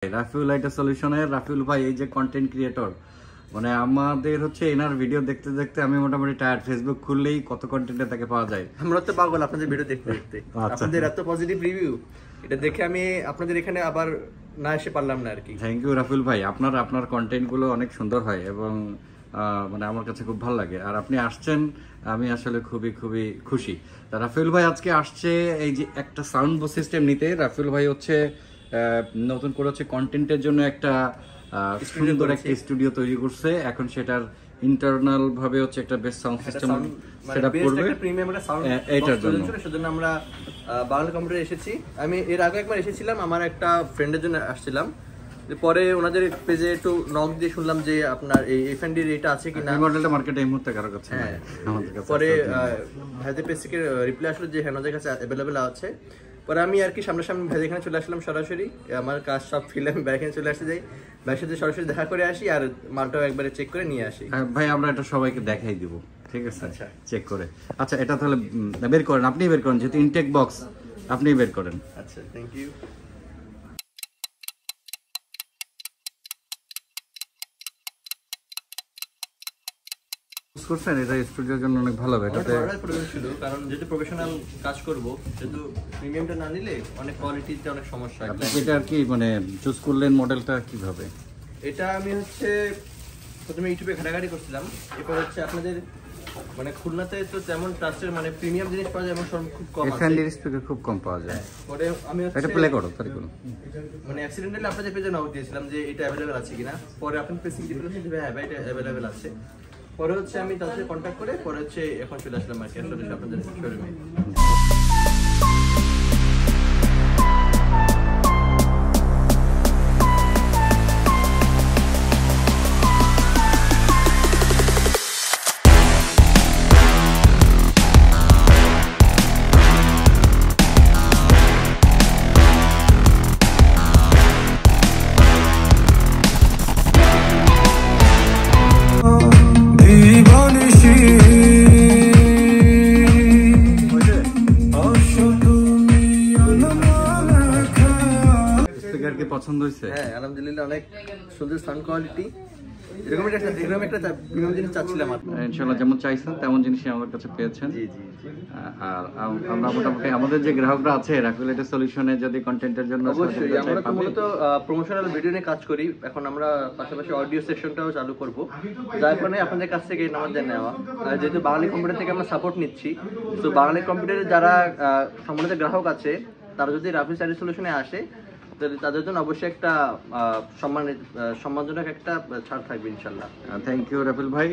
রাফিউল আইটা সলিউশনের রাফিউল ভাই এই যে কন্টেন্ট ক্রিয়েটর, মানে আমাদের হচ্ছে এনার ভিডিও দেখতে দেখতে আমি মোটামুটি টায়ার্ড। ফেসবুক খুললেই কত কন্টেন্টে তাকে পাওয়া যায়। আমরা তো পাগল আপনাদের ভিডিও দেখতে দেখতে। আপনাদের এত পজিটিভ রিভিউ, এটা দেখে আমি আপনাদের এখানে আবার না এসে পারলাম না আর কি। থ্যাংক ইউ রাফিউল ভাই, আপনার কন্টেন্ট গুলো অনেক সুন্দর হয় এবং মানে আমার কাছে খুব ভালো লাগে। আর আপনি আসছেন, আমি আসলে খুবই খুবই খুশি। রাফিউল ভাই আজকে আসছে এই যে একটা সাউন্ড সিস্টেম নিতে। রাফিউল ভাই হচ্ছে নতুন করে হচ্ছে কন্টেন্টের জন্য একটা সুন্দর একটা স্টুডিও তৈরি করছে। এখন সেটার ইন্টারনাল ভাবে হচ্ছে একটা বেস্ট সাউন্ড সিস্টেম সেটআপ করবে প্রিমিয়াম একটা সাউন্ড এইটার জন্য। সেজন্য আমরা বাংলা কম্পিউটারে এসেছি। আমি এর আগে একবার এসেছিলাম, আমার একটা ফ্রেন্ডের জন্য আসছিলাম। পরে ওনাদের পেজে একটু নক দিয়ে শুনলাম যে আপনার এই এফএনডি রেট আছে কিনা। এই মডেলটা মার্কেটে এই মুহূর্তে কারো কাছে হ্যাঁ, আমাদের কাছে। পরে ভাইদের পেজ থেকে রিপ্লাই আসলো যে হ্যাঁ ওনাদের কাছে অ্যাভেলেবেল আছে। পরে আমি আর কি সামনাসামনি ভাইদের এখানে চলে আসলাম সরাসরি। আমার কাজ সব ফিলে আমি ভাই এখানে চলে আসতে যাই, ভাইয়ের সাথে সরাসরি দেখা করে আসি আর মালটাও একবারে চেক করে নিয়ে আসি। ভাই আমরা এটা সবাইকে দেখাই দিব, ঠিক আছে? আচ্ছা চেক করে। আচ্ছা এটা তাহলে বের করেন, আপনি বের করেন, যেহেতু ইনটেক বক্স আপনি বের করেন। আচ্ছা থ্যাংক ইউ। করছেন এটা স্টুডিওর জন্য অনেক ভালো হবে। এটাতে ছিল কারণ যেহেতু প্রফেশনাল কাজ করব, যেহেতু প্রিমিয়ামটা না নিলে অনেক কোয়ালিটিতে অনেক সমস্যা হয়। আপনি এটা আর কি মানে চুজ করলেন মডেলটা কিভাবে? এটা আমি হচ্ছে প্রথমে ইউটিউবে ঘাটাঘাটি করছিলাম। এরপর হচ্ছে আপনাদের মানে খুলনাতে তো তেমন ট্রাস্টের মানে প্রিমিয়াম জিনিস পাওয়া যায় এমন খুব কম আছে। এফএনডি স্পিকার খুব কম পাওয়া যায়। পরে আমি হচ্ছে এটা প্লে করো তাই করো। মানে অ্যাক্সিডেন্টালি আপনাদের পেজে নক দিয়েছিলাম যে এটা अवेलेबल আছে কিনা। পরে আপনি প্রেসিং দিয়েছিলেন যে হ্যাঁ ভাই এটা अवेलेबल আছে। পরে হচ্ছে আমি তাদের সাথে কন্টাক্ট করে পরে হচ্ছে এখন চলে আসলাম আর কি আসলে আপনাদের শোরুমে। স্পিকার কি পছন্দ হয়েছে? হ্যাঁ আলহামদুলিল্লাহ, অনেক সুন্দর সাউন্ড কোয়ালিটি। এরকম একটা প্রিমিয়াম জিনিস চাচ্ছিলাম আপনি। ইনশাআল্লাহ যেমন চাইছেন তেমন জিনিসই আমাদের কাছে পেয়েছেন। জি জি। আর আমরা মোটামুটি আমাদের যে গ্রাহকরা আছে রাফিউল আইটা সলিউশনে যদি কন্টেন্টের জন্য অবশ্যই আমরা তো মূলত প্রমোশনাল ভিডিও নিয়ে কাজ করি। এখন আমরা পাশাপাশি অডিও সেকশনটাও চালু করব, যার কারণে আপনাদের কাছ থেকে এই নাম্বার নেওয়া। যেহেতু বাঙালি কম্পিউটার থেকে আমরা সাপোর্ট নিচ্ছি, তো বাঙালি কম্পিউটারে যারা সম্মানিত গ্রাহক আছে তারা যদি রাফিউল আইটা সলিউশনে আসে তাদের জন্য অবশ্যই একটা সম্মানজনক একটা ছাড় থাকবে ইনশাল্লাহ। থ্যাংক ইউ রাফিউল ভাই।